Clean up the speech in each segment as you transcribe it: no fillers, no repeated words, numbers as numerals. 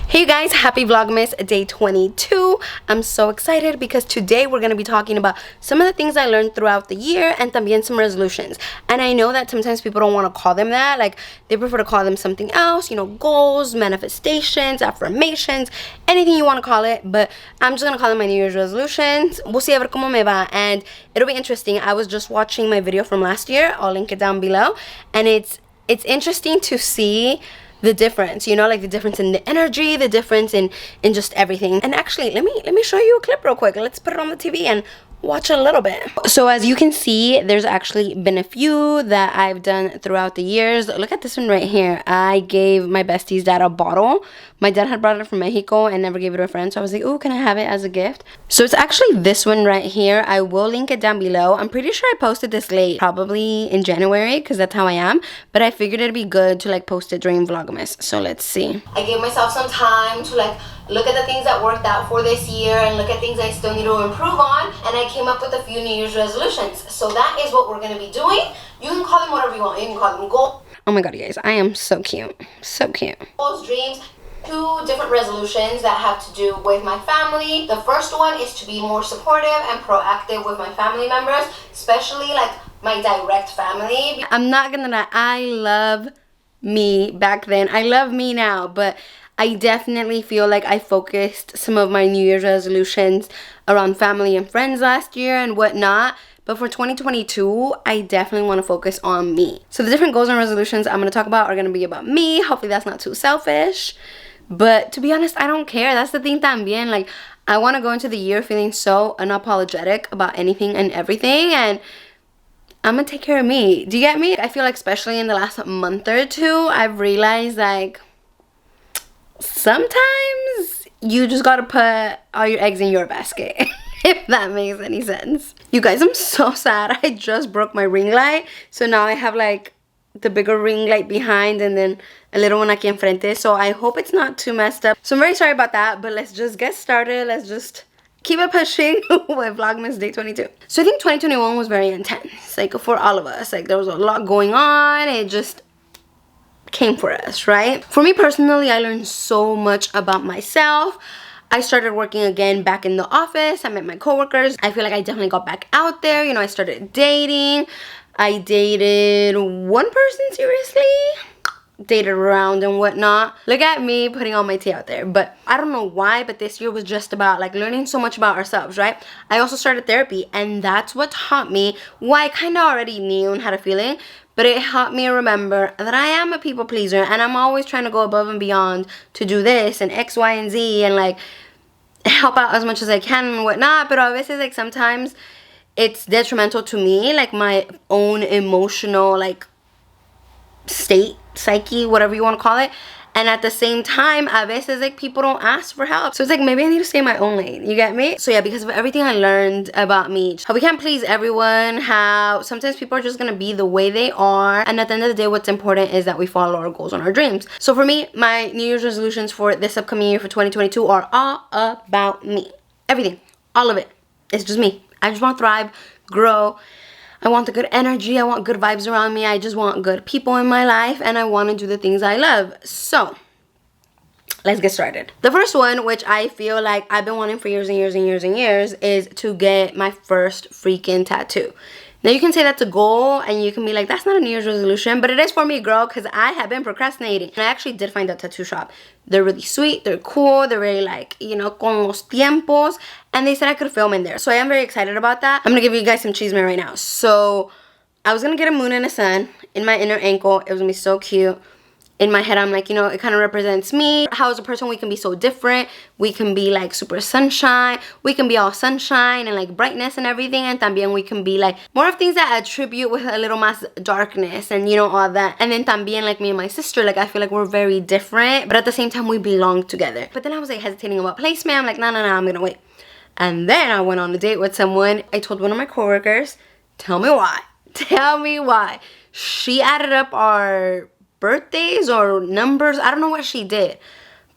Hey you guys, happy Vlogmas day 22. I'm so excited because today we're going to be talking about some of the things I learned throughout the year and también some resolutions. And I know that sometimes people don't want to call them that, like they prefer to call them something else, you know, goals, manifestations, affirmations, anything you want to call it, but I'm just going to call them my New Year's resolutions. We'll see a ver cómo me va, and it'll be interesting. I was just watching my video from last year, I'll link it down below, and it's interesting to see the difference, you know, like the difference in the energy, the difference in just everything. And actually, let me show you a clip real quick. Let's put it on the TV and watch a little bit. So as you can see, there's actually been a few that I've done throughout the years. Look at this one right here. I gave my bestie's dad a bottle. My dad had brought it from Mexico and never gave it to a friend, so I was like, oh, can I have it as a gift? So it's actually this one right here. I will link it down below. I'm pretty sure I posted this late, probably in January, because that's how I am, but I figured it'd be good to like post it during Vlogmas. So let's see. I gave myself some time to like look at the things that worked out for this year and look at things I still need to improve on, and I came up with a few New Year's resolutions. So that is what we're going to be doing. You can call them whatever you want. You can call them goals. Oh my god, you guys, I am so cute. So cute. Goals, dreams. Two different resolutions that have to do with my family. The first one is to be more supportive and proactive with my family members, especially like my direct family. I'm not gonna lie, I love me back then. I love me now, but I definitely feel like I focused some of my New Year's resolutions around family and friends last year and whatnot. But for 2022, I definitely want to focus on me. So the different goals and resolutions I'm going to talk about are going to be about me. Hopefully that's not too selfish. But to be honest, I don't care. That's the thing también. Like, I want to go into the year feeling so unapologetic about anything and everything. And I'm going to take care of me. Do you get me? I feel like especially in the last month or two, I've realized like sometimes you just got to put all your eggs in your basket. If that makes any sense. You guys, I'm so sad. I just broke my ring light. So now I have like the bigger ring light behind and then a little one aquí enfrente. So I hope it's not too messed up. So I'm very sorry about that. But let's just get started. Let's just keep it pushing with Vlogmas day 22. So I think 2021 was very intense. Like for all of us. Like there was a lot going on. It just came for us, right? For me personally, I learned so much about myself. I started working again back in the office. I met my coworkers. I feel like I definitely got back out there. You know, I started dating. I dated one person seriously. Dated around and whatnot. Look at me putting all my tea out there. But I don't know why, but this year was just about like learning so much about ourselves, right? I also started therapy, and that's what taught me why I kind of already knew and had a feeling. But it helped me remember that I am a people pleaser and I'm always trying to go above and beyond to do this and X, Y, and Z and like help out as much as I can and whatnot. But obviously like sometimes it's detrimental to me, like my own emotional like state, psyche, whatever you want to call it. And at the same time, a veces like people don't ask for help. So it's like maybe I need to stay in my own lane. You get me? So yeah, because of everything I learned about me, how we can't please everyone, how sometimes people are just gonna be the way they are. And at the end of the day, what's important is that we follow our goals and our dreams. So for me, my New Year's resolutions for this upcoming year for 2022 are all about me. Everything. All of it. It's just me. I just want to thrive, grow. I want the good energy. I want good vibes around me. I just want good people in my life. And I want to do the things I love. So, let's get started. The first one, which I feel like I've been wanting for years and years and years and years, is to get my first freaking tattoo. Now, you can say that's a goal, and you can be like, that's not a New Year's resolution, but it is for me, girl, because I have been procrastinating. And I actually did find a tattoo shop. They're really sweet, they're cool, they're very like, you know, con los tiempos, and they said I could film in there. So I am very excited about that. I'm going to give you guys some chisme right now. So I was going to get a moon and a sun in my inner ankle. It was going to be so cute. In my head, I'm like, you know, it kind of represents me. How as a person, we can be so different. We can be like super sunshine. We can be all sunshine and like brightness and everything. And también we can be like more of things that attribute with a little más darkness and, you know, all that. And then también like me and my sister, like I feel like we're very different. But at the same time, we belong together. But then I was like hesitating about placement. I'm like, no, I'm going to wait. And then I went on a date with someone. I told one of my coworkers, tell me why. Tell me why. She added up our birthdays or numbers. I don't know what she did,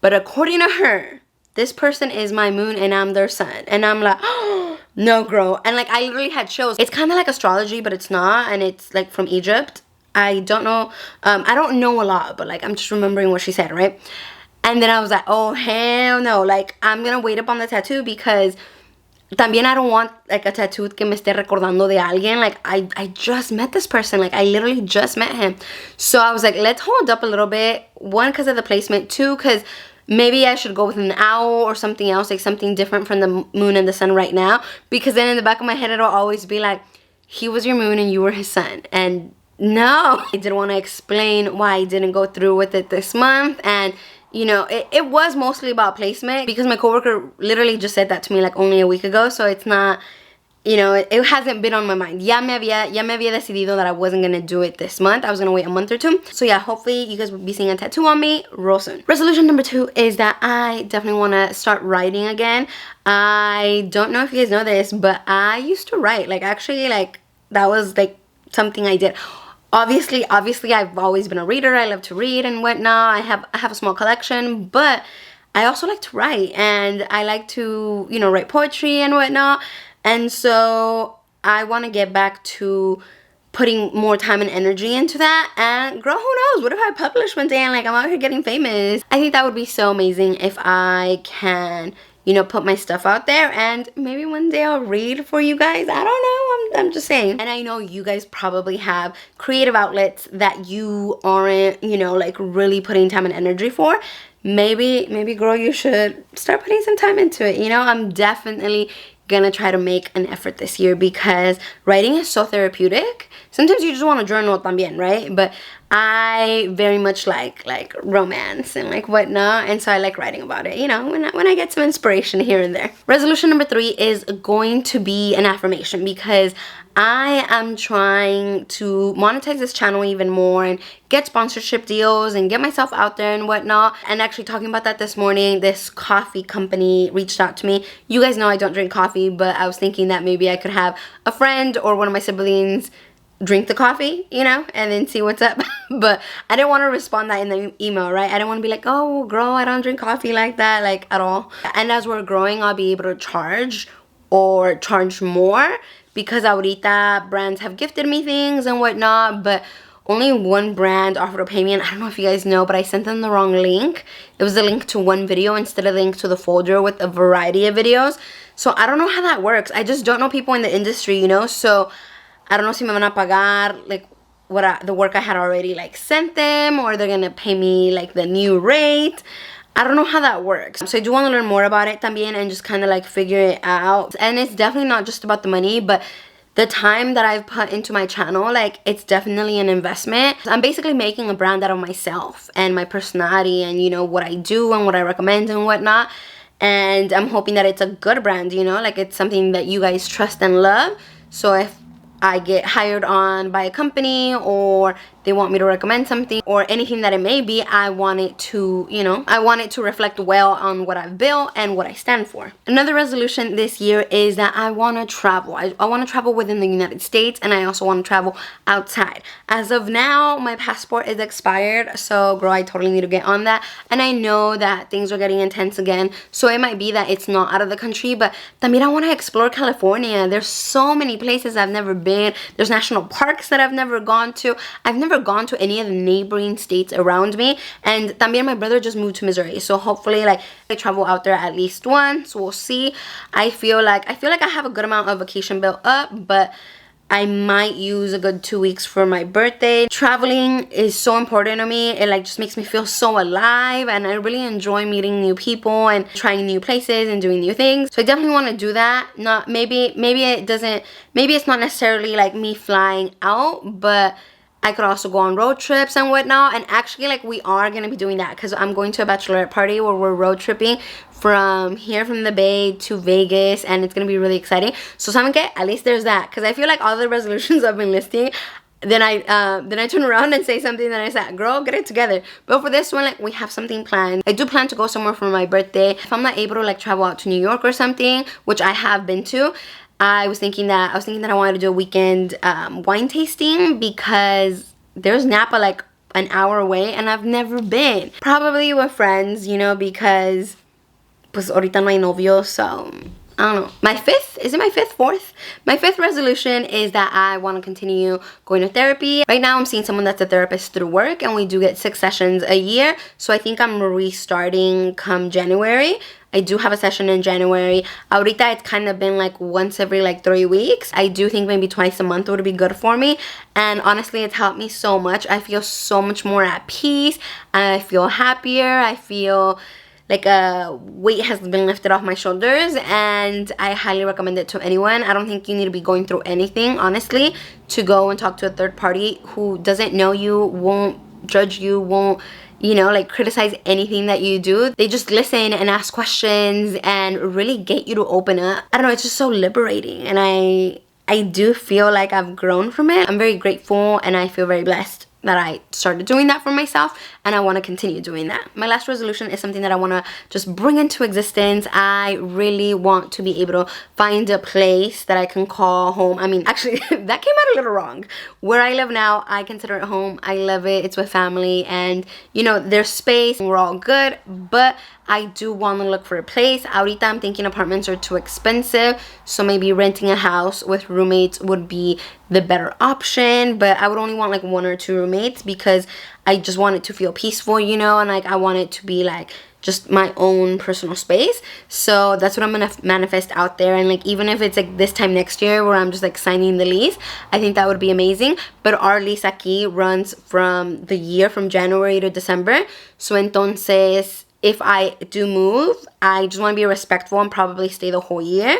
but according to her, this person is my moon and I'm their sun. And I'm like, oh, no, girl. And like I literally had shows. It's kind of like astrology, but it's not, and it's like from Egypt. I don't know. I don't know a lot, but like I'm just remembering what she said, right? And then I was like, oh hell no, like I'm gonna wait up on the tattoo because también I don't want like a tattoo que me esté recordando de alguien. Like I just met this person, like I literally just met him. So I was like, let's hold up a little bit. One, because of the placement. Two, because maybe I should go with an owl or something else, like something different from the moon and the sun right now. Because then in the back of my head it'll always be like, he was your moon and you were his sun. And no, I didn't want to explain why I didn't go through with it this month. And you know, it was mostly about placement because my coworker literally just said that to me like only a week ago. So it's not, you know, it hasn't been on my mind. Ya me había decidido that I wasn't going to do it this month. I was going to wait a month or two. So yeah, hopefully you guys will be seeing a tattoo on me real soon. Resolution number 2 is that I definitely want to start writing again. I don't know if you guys know this, but I used to write. Like actually, like that was like something I did. Obviously, I've always been a reader. I love to read and whatnot. I have a small collection, but I also like to write, and I like to, you know, write poetry and whatnot. And so I want to get back to putting more time and energy into that. And girl, who knows? What if I publish one day and like I'm out here getting famous? I think that would be so amazing if I can, you know, put my stuff out there, and maybe one day I'll read for you guys. I don't know, I'm just saying. And I know you guys probably have creative outlets that you aren't, you know, like really putting time and energy for. Maybe girl, you should start putting some time into it. You know, I'm definitely gonna try to make an effort this year because writing is so therapeutic. Sometimes you just want to journal también, right? But I very much like romance and like whatnot, and so I like writing about it, you know, when I get some inspiration here and there. Resolution number 3 is going to be an affirmation because I am trying to monetize this channel even more and get sponsorship deals and get myself out there and whatnot. And actually talking about that this morning, this coffee company reached out to me. You guys know I don't drink coffee, but I was thinking that maybe I could have a friend or one of my siblings drink the coffee, you know, and then see what's up. But I didn't want to respond that in the email, right? I didn't want to be like, oh girl, I don't drink coffee like that, like at all. And as we're growing, I'll be able to charge or charge more because ahorita brands have gifted me things and whatnot, but only one brand offered to pay me. And I don't know if you guys know, but I sent them the wrong link. It was the link to one video instead of the link to the folder with a variety of videos. So I don't know how that works. I just don't know people in the industry, you know, so I don't know si me van a pagar like the work I had already like sent them, or they're gonna pay me like the new rate. I don't know how that works. So I do want to learn more about it también and just kind of like figure it out. And it's definitely not just about the money, but the time that I've put into my channel, like it's definitely an investment. I'm basically making a brand out of myself and my personality and, you know, what I do and what I recommend and whatnot. And I'm hoping that it's a good brand, you know, like it's something that you guys trust and love. So if I get hired on by a company or they want me to recommend something or anything that it may be, I want it to, you know, I want it to reflect well on what I've built and what I stand for. Another resolution this year is that I want to travel. I want to travel within the United States, and I also want to travel outside. As of now, my passport is expired, so girl, I totally need to get on that. And I know that things are getting intense again, so it might be that it's not out of the country, but también I want to explore California. There's so many places I've never been. There's national parks that I've never gone to. I've never gone to any of the neighboring states around me, and también my brother just moved to Missouri, so hopefully like I travel out there at least once. We'll see. I feel like I have a good amount of vacation built up, but I might use a good 2 weeks for my birthday. Traveling is so important to me. It like just makes me feel so alive, and I really enjoy meeting new people and trying new places and doing new things. So I definitely want to do that. Not maybe it's not necessarily like me flying out, but I could also go on road trips and whatnot. And actually, like, we are going to be doing that because I'm going to a bachelorette party where we're road tripping from here, from the Bay to Vegas, and it's going to be really exciting. So saben que at least there's that, because I feel like all the resolutions I've been listing, then I turn around and say something that I said, girl, get it together. But for this one, like, we have something planned. I do plan to go somewhere for my birthday. If I'm not able to like travel out to New York or something, which I have been to, I was thinking that I wanted to do a weekend wine tasting, because there's Napa like an hour away and I've never been. Probably with friends, you know, because pues ahorita no hay novio, so I don't know, my fifth, is it my fifth, fourth? My fifth resolution is that I want to continue going to therapy. Right now I'm seeing someone that's a therapist through work, and we do get 6 sessions a year. So I think I'm restarting come January. I do have a session in January. Ahorita it's kind of been like once every like 3 weeks. I do think maybe twice a month would be good for me. And honestly, it's helped me so much. I feel so much more at peace. I feel happier. I feel like a weight has been lifted off my shoulders, and I highly recommend it to anyone. I don't think you need to be going through anything, honestly, to go and talk to a third party who doesn't know you, won't judge you, won't, you know, like criticize anything that you do. They just listen and ask questions and really get you to open up. I don't know, it's just so liberating, and I do feel like I've grown from it. I'm very grateful, and I feel very blessed that I started doing that for myself, and I want to continue doing that. My last resolution is something that I want to just bring into existence. I really want to be able to find a place that I can call home. I mean, actually, that came out a little wrong. Where I live now, I consider it home. I love it. It's with family, and you know, there's space, and we're all good, but I do want to look for a place. Ahorita I'm thinking apartments are too expensive, so maybe renting a house with roommates would be the better option, but I would only want like 1 or 2 roommates because I just want it to feel peaceful, you know, and like I want it to be like just my own personal space. So that's what I'm gonna manifest out there. And like, even if it's like this time next year where I'm just like signing the lease, I think that would be amazing. But our lease aquí runs from the year from January to December, so entonces if I do move, I just want to be respectful and probably stay the whole year,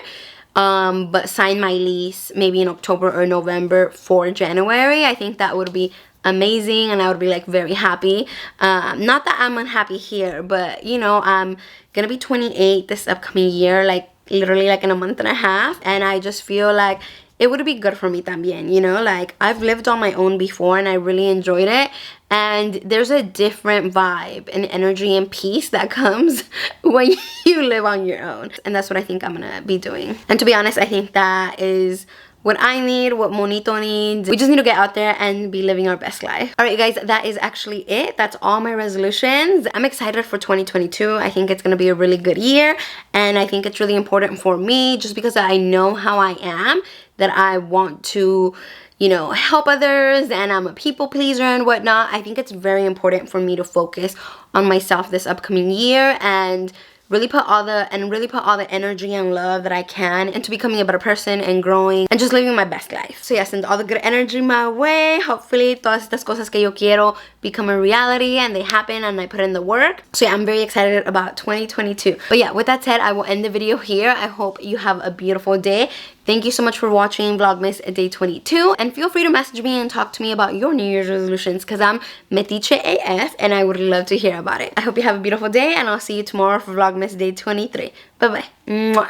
but sign my lease maybe in October or November for January. I think that would be amazing, and I would be like very happy. Not that I'm unhappy here, but you know, I'm gonna be 28 this upcoming year, like literally like in a month and a half, and I just feel like it would be good for me también, you know, like I've lived on my own before and I really enjoyed it, and there's a different vibe and energy and peace that comes when you live on your own, and that's what I think I'm gonna be doing. And to be honest, I think that is what I need, what Monito needs. We just need to get out there and be living our best life. Alright guys, that is actually it. That's all my resolutions. I'm excited for 2022. I think it's gonna be a really good year, and I think it's really important for me just because I know how I am, that I want to, you know, help others, and I'm a people pleaser and whatnot. I think it's very important for me to focus on myself this upcoming year and really put all the energy and love that I can into becoming a better person and growing and just living my best life. So yeah, send all the good energy my way. Hopefully todas estas cosas que yo quiero become a reality and they happen and I put in the work. So yeah, I'm very excited about 2022. But yeah, with that said, I will end the video here. I hope you have a beautiful day. Thank you so much for watching Vlogmas Day 22, and feel free to message me and talk to me about your New Year's resolutions because I'm metiche AF and I would love to hear about it. I hope you have a beautiful day, and I'll see you tomorrow for Vlogmas Day 23. Bye bye. Mwah.